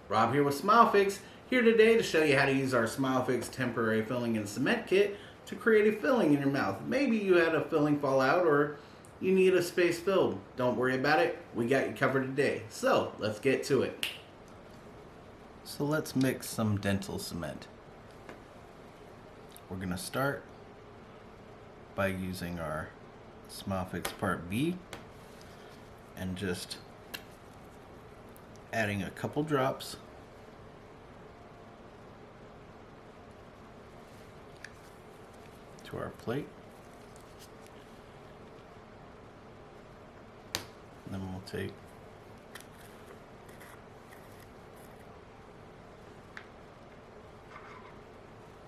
Rob here with SmileFix, here today to show you how to use our SmileFix temporary filling and cement kit to create a filling in your mouth. Maybe you had a filling fall out or you need a space filled. Don't worry about it, we got you covered today. So let's get to it. So let's mix some dental cement. We're going to start by using our SmileFix Part B and just adding a couple drops to our plate. And then we'll take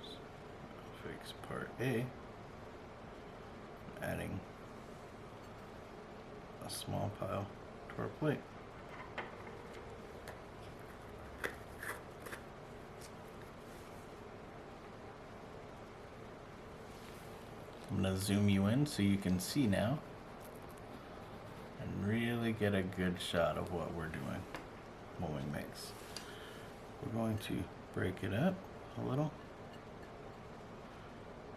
SmileFix Part A, adding a small pile to our plate. I'm going to zoom you in so you can see now and really get a good shot of what we're doing when we mix. We're going to break it up a little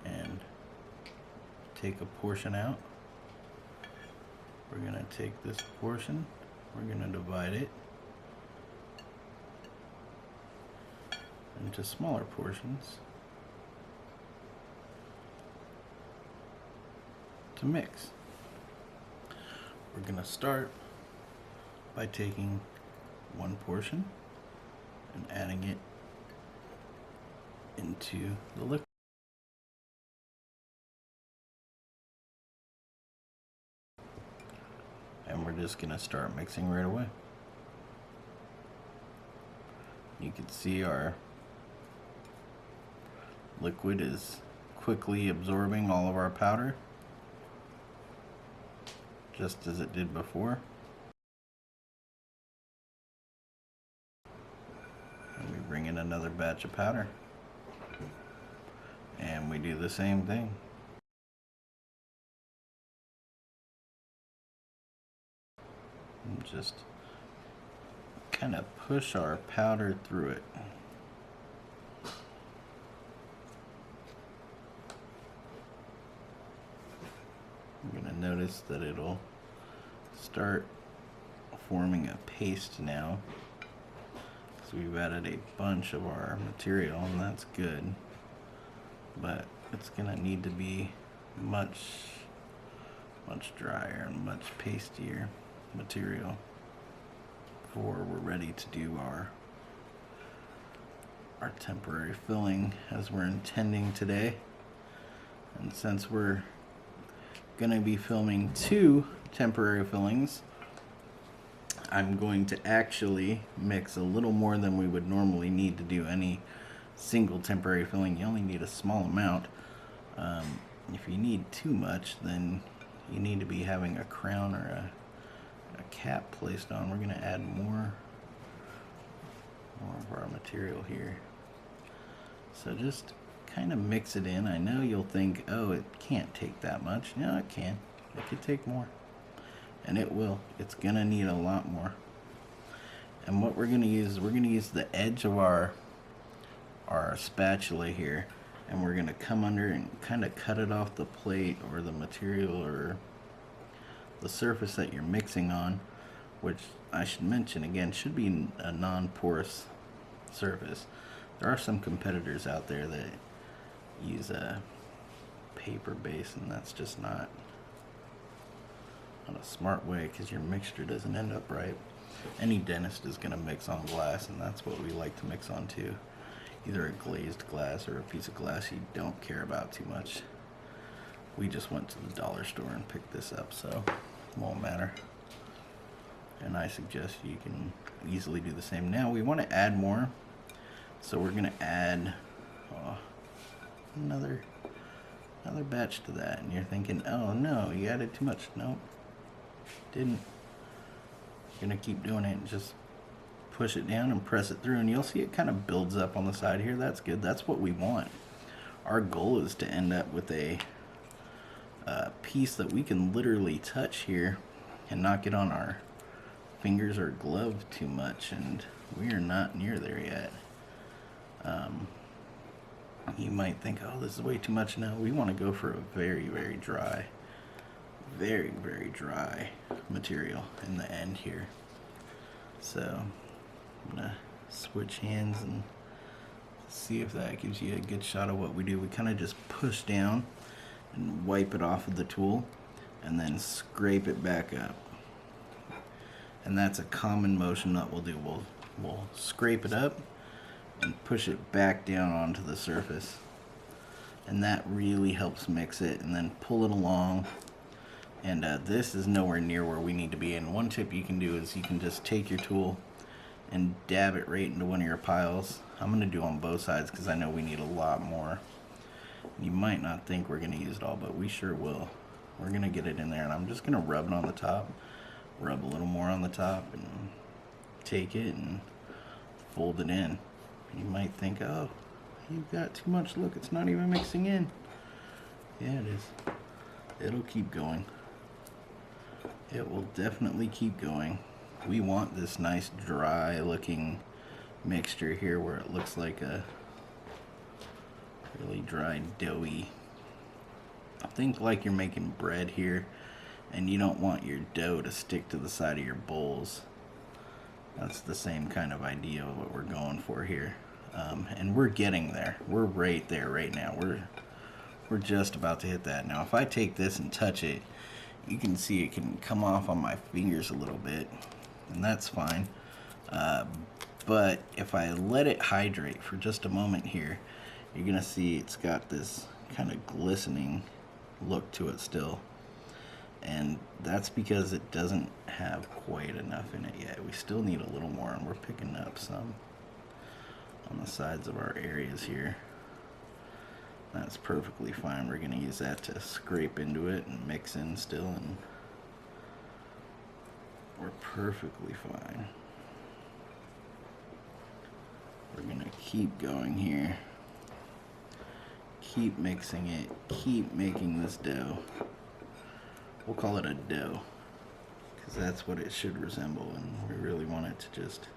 and take a portion out. We're going to take this portion, we're going to divide it into smaller portions to mix. We're going to start by taking one portion and adding it into the liquid. And we're just going to start mixing right away. You can see our liquid is quickly absorbing all of our powder, just as it did before. And we bring in another batch of powder and we do the same thing. And just kind of push our powder through it. You're going to notice that it'll start forming a paste now, because we've added a bunch of our material, and that's good, but it's going to need to be much drier and much pastier material before we're ready to do our temporary filling as we're intending today. And since we're going to be filming 2 temporary fillings, I'm going to actually mix a little more than we would normally need to do any single temporary filling. You only need a small amount. If you need too much, then you need to be having a crown or a cap placed on. We're going to add more of our material here. So just kind of mix it in. I know you'll think, oh, it can't take that much. No, it can. It could take more. And it will. It's going to need a lot more. And what we're going to use is we're going to use the edge of our spatula here, and we're going to come under and kind of cut it off the plate or the material or the surface that you're mixing on, which I should mention again should be a non-porous surface. There are some competitors out there that use a paper base, and that's just not a smart way, because your mixture doesn't end up right. Any dentist is going to mix on glass, and that's what we like to mix on too. Either a glazed glass or a piece of glass you don't care about too much. We just went to the dollar store and picked this up, so it won't matter. And I suggest you can easily do the same. Now we want to add more, so we're going to add another batch to that. And you're thinking, oh no, you added too much. Nope, didn't. You're going to keep doing it and just push it down and press it through, and you'll see it kind of builds up on the side here. That's good. That's what we want. Our goal is to end up with a piece that we can literally touch here and not get on our fingers are gloved too much, and we are not near there yet. You might think, oh, this is way too much. No, we want to go for a very, very dry material in the end here. So I'm gonna switch hands and see if that gives you a good shot of what we do. We kind of just push down and wipe it off of the tool and then scrape it back up. And that's a common motion that we'll do. We'll scrape it up and push it back down onto the surface. And that really helps mix it, and then pull it along. And this is nowhere near where we need to be. And one tip you can do is you can just take your tool and dab it right into one of your piles. I'm going to do on both sides because I know we need a lot more. You might not think we're going to use it all, but we sure will. We're going to get it in there, and I'm just going to rub it on the top, rub a little more on the top, and take it and fold it in. You might think, oh, you've got too much. Look, it's not even mixing in. Yeah, it is. It'll keep going. It will definitely keep going. We want this nice dry looking mixture here where it looks like a really dry doughy. Think like you're making bread here, and you don't want your dough to stick to the side of your bowls. That's the same kind of idea of what we're going for here. And we're getting there. We're right there right now. We're just about to hit that. Now if I take this and touch it, you can see it can come off on my fingers a little bit, and that's fine. But if I let it hydrate for just a moment here, you're gonna see it's got this kind of glistening look to it still. And that's because it doesn't have quite enough in it yet. We still need a little more, and we're picking up some on the sides of our areas here. That's perfectly fine. We're going to use that to scrape into it and mix in still, and we're perfectly fine. We're going to keep going here. Keep mixing it. Keep making this dough. We'll call it a dough because that's what it should resemble, and we really want it to just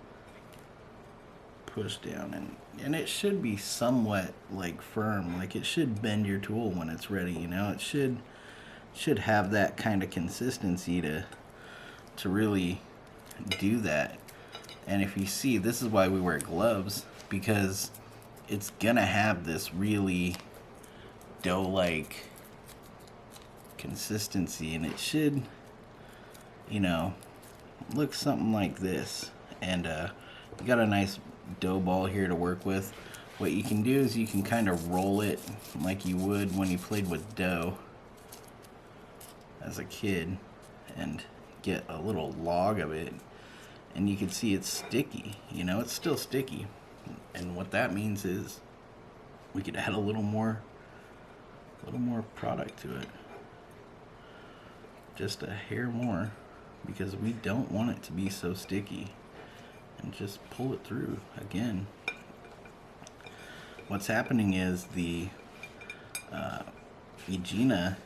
push down, and it should be somewhat like firm, like it should bend your tool when it's ready, you know. It should have that kind of consistency to really do that. And if you see, this is why we wear gloves, because it's gonna have this really dough-like consistency, and it should, you know, look something like this. And you got a nice dough ball here to work with. What you can do is you can kind of roll it like you would when you played with dough as a kid and get a little log of it, and you can see it's sticky, you know, it's still sticky. And what that means is we could add a little more product to it, just a hair more, because we don't want it to be so sticky. And just pull it through again. What's happening is the Egina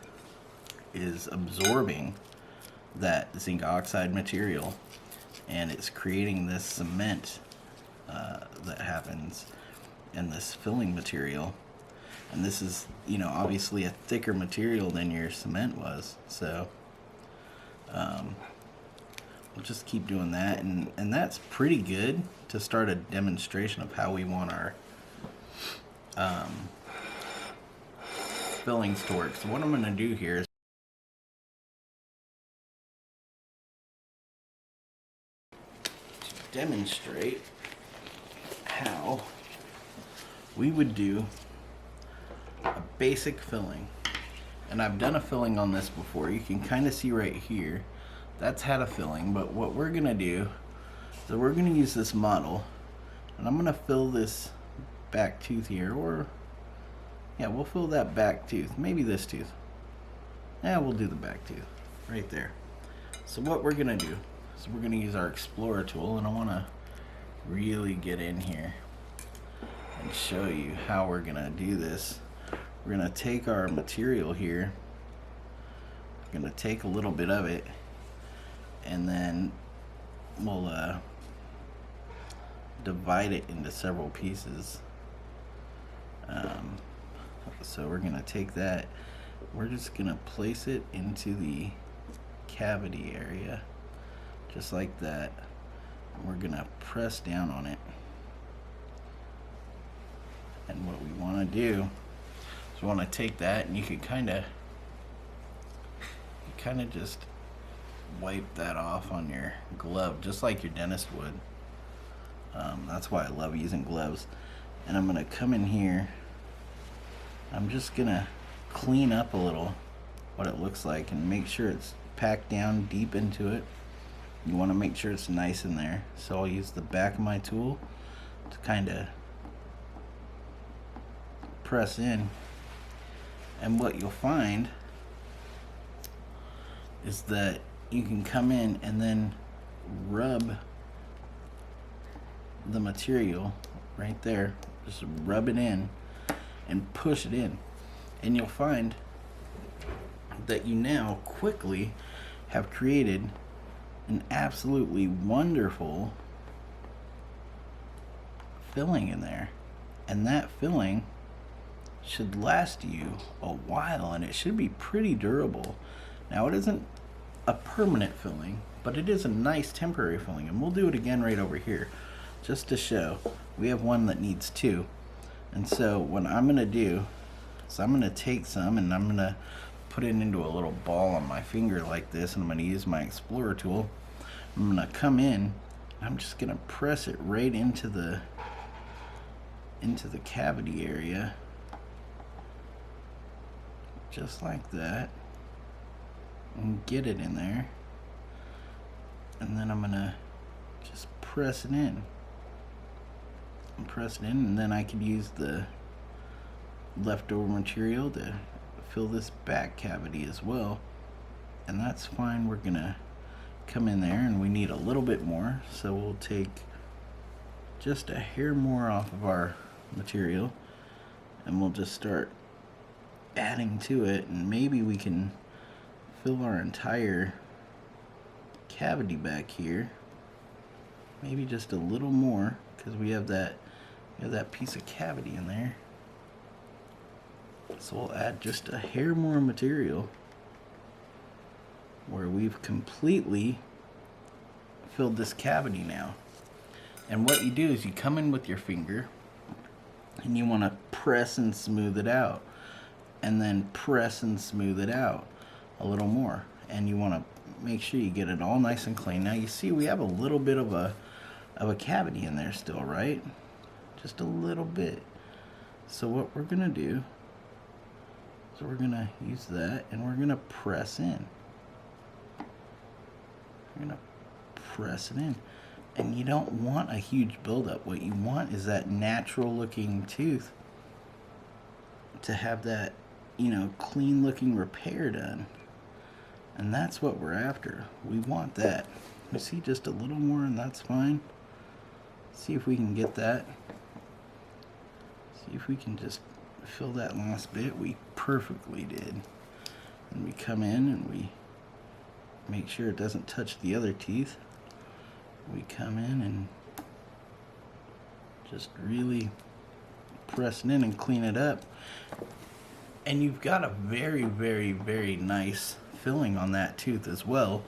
is absorbing that zinc oxide material, and it's creating this cement that happens in this filling material. And this is, you know, obviously a thicker material than your cement was. So we'll just keep doing that, and that's pretty good to start a demonstration of how we want our fillings to work. So what I'm going to do here is to demonstrate how we would do a basic filling. And I've done a filling on this before. You can kind of see right here that's had a filling, but what we're gonna do is we're gonna use this model, and I'm gonna fill this back tooth here, or yeah, we'll fill that back tooth, maybe this tooth. Yeah, we'll do the back tooth right there. So what we're gonna do is we're gonna use our Explorer tool, and I wanna really get in here and show you how we're gonna do this. We're gonna take our material here, we're gonna take a little bit of it, and then we'll divide it into several pieces. So we're gonna take that, we're just gonna place it into the cavity area, just like that. We're gonna press down on it. And what we wanna do is we wanna take that, and you can kinda just wipe that off on your glove, just like your dentist would. That's why I love using gloves. And I'm gonna come in here, I'm just gonna clean up a little what it looks like and make sure it's packed down deep into it. You want to make sure it's nice in there, so I'll use the back of my tool to kind of press in. And what you'll find is that you can come in and then rub the material right there, just rub it in and push it in, and you'll find that you now quickly have created an absolutely wonderful filling in there. And that filling should last you a while, and it should be pretty durable. Now, it isn't a permanent filling, but it is a nice temporary filling, and we'll do it again right over here just to show. We have one that needs two. And so what I'm gonna do is I'm gonna take some and I'm gonna put it into a little ball on my finger like this, and I'm gonna use my Explorer tool. I'm gonna come in, I'm just gonna press it right into the cavity area, just like that, and get it in there. And then I'm gonna just press it in. And then I could use the leftover material to fill this back cavity as well, and that's fine. We're gonna come in there, and we need a little bit more, so we'll take just a hair more off of our material, and we'll just start adding to it, and maybe we can fill our entire cavity back here, maybe just a little more, because we have that piece of cavity in there. So we'll add just a hair more material where we've completely filled this cavity now. And what you do is you come in with your finger and you want to press and smooth it out, and then press and smooth it out a little more, and you want to make sure you get it all nice and clean. Now you see we have a little bit of a cavity in there still, right? Just a little bit. So what we're gonna do is we're gonna use that, and we're gonna press in. We're gonna press it in. And you don't want a huge buildup. What you want is that natural looking tooth to have that, you know, clean looking repair done. And that's what we're after. We want that. You see just a little more, and that's fine. See if we can get that. See if we can just fill that last bit. We perfectly did. And we come in and we make sure it doesn't touch the other teeth. We come in and just really press it in and clean it up. And you've got a very, very, very nice filling on that tooth as well.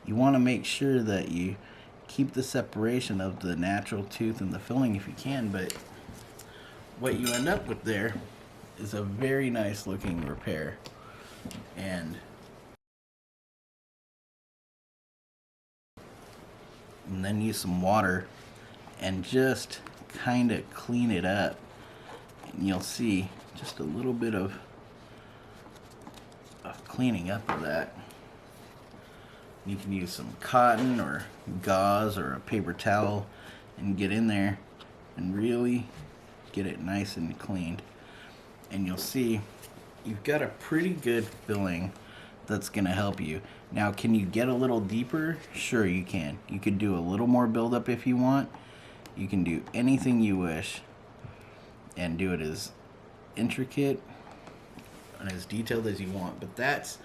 You want to make sure that you keep the separation of the natural tooth and the filling if you can, but what you end up with there is a very nice looking repair. And then use some water and just kind of clean it up, and you'll see just a little bit of cleaning up of that. You can use some cotton or gauze or a paper towel and get in there and really get it nice and cleaned, and you'll see you've got a pretty good filling that's gonna help you. Now, can you get a little deeper? Sure you can. You could do a little more buildup if you want. You can do anything you wish and do it as intricate and as detailed as you want, but that's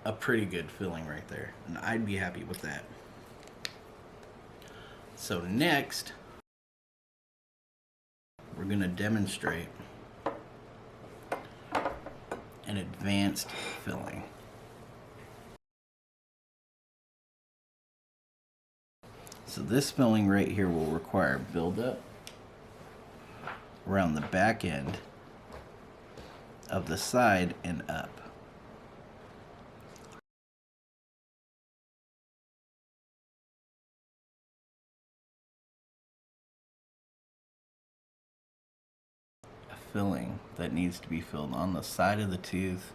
a pretty good filling right there, and I'd be happy with that. So next, we're going to demonstrate an advanced filling. So this filling right here will require buildup around the back end of the side and up. Filling that needs to be filled on the side of the tooth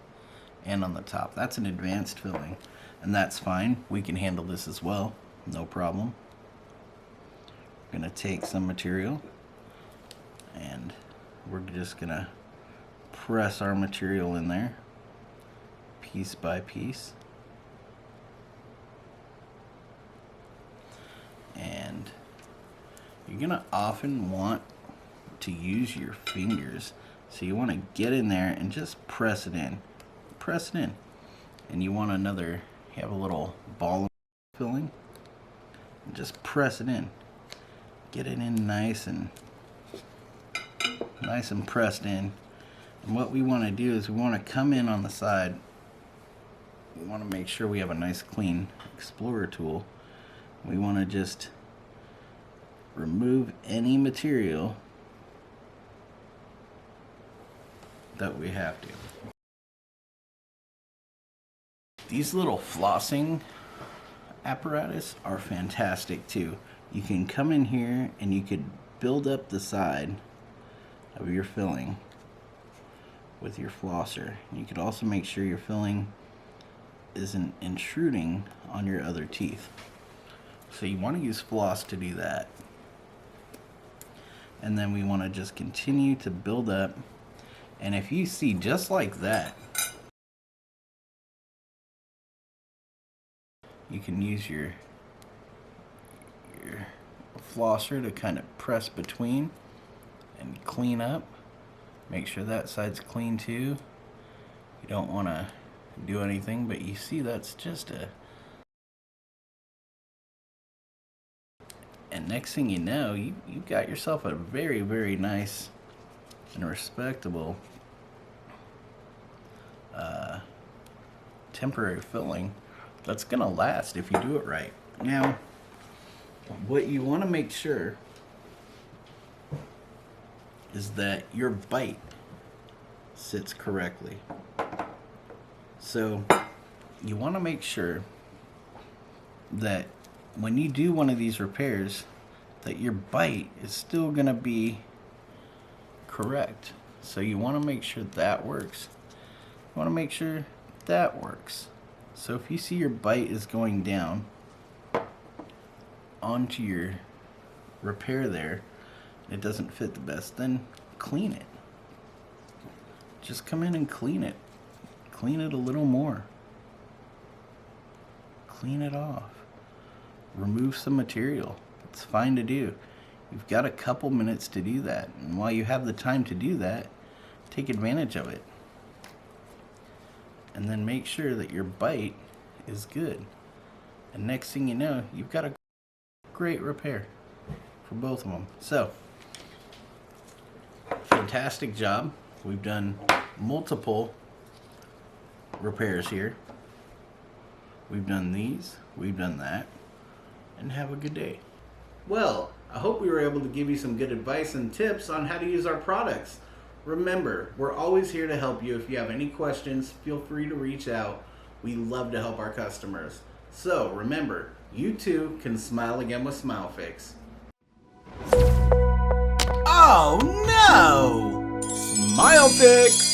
and on the top. That's an advanced filling, and that's fine. We can handle this as well, no problem. We're gonna take some material and we're just gonna press our material in there piece by piece, and you're gonna often want to use your fingers, so you want to get in there and just press it in, and you want you have a little ball of filling, and just press it in, get it in nice and pressed in. And what we want to do is we want to come in on the side. We want to make sure we have a nice clean explorer tool. We want to just remove any material that we have to. These little flossing apparatus are fantastic too. You can come in here and you could build up the side of your filling with your flosser. You could also make sure your filling isn't intruding on your other teeth. So you want to use floss to do that. And then we want to just continue to build up. And if you see, just like that, you can use your flosser to kind of press between and clean up. Make sure that side's clean too. You don't want to do anything, but you see that's just and next thing you know, you've got yourself a very, very nice and respectable temporary filling that's gonna last if you do it right. Now, what you want to make sure is that your bite sits correctly. So you want to make sure that when you do one of these repairs, that your bite is still gonna be correct. So you want to make sure that works. You want to make sure that works. So if you see your bite is going down onto your repair there, it doesn't fit the best, then clean it. Just come in and clean it. Clean it a little more. Clean it off. Remove some material. It's fine to do. You've got a couple minutes to do that, and while you have the time to do that, take advantage of it. And then make sure that your bite is good. And next thing you know, you've got a great repair for both of them. So, fantastic job. We've done multiple repairs here. We've done these, we've done that, and have a good day. Well, I hope we were able to give you some good advice and tips on how to use our products. Remember, we're always here to help you. If you have any questions, feel free to reach out. We love to help our customers. So remember, you too can smile again with SmileFix. Oh no! SmileFix!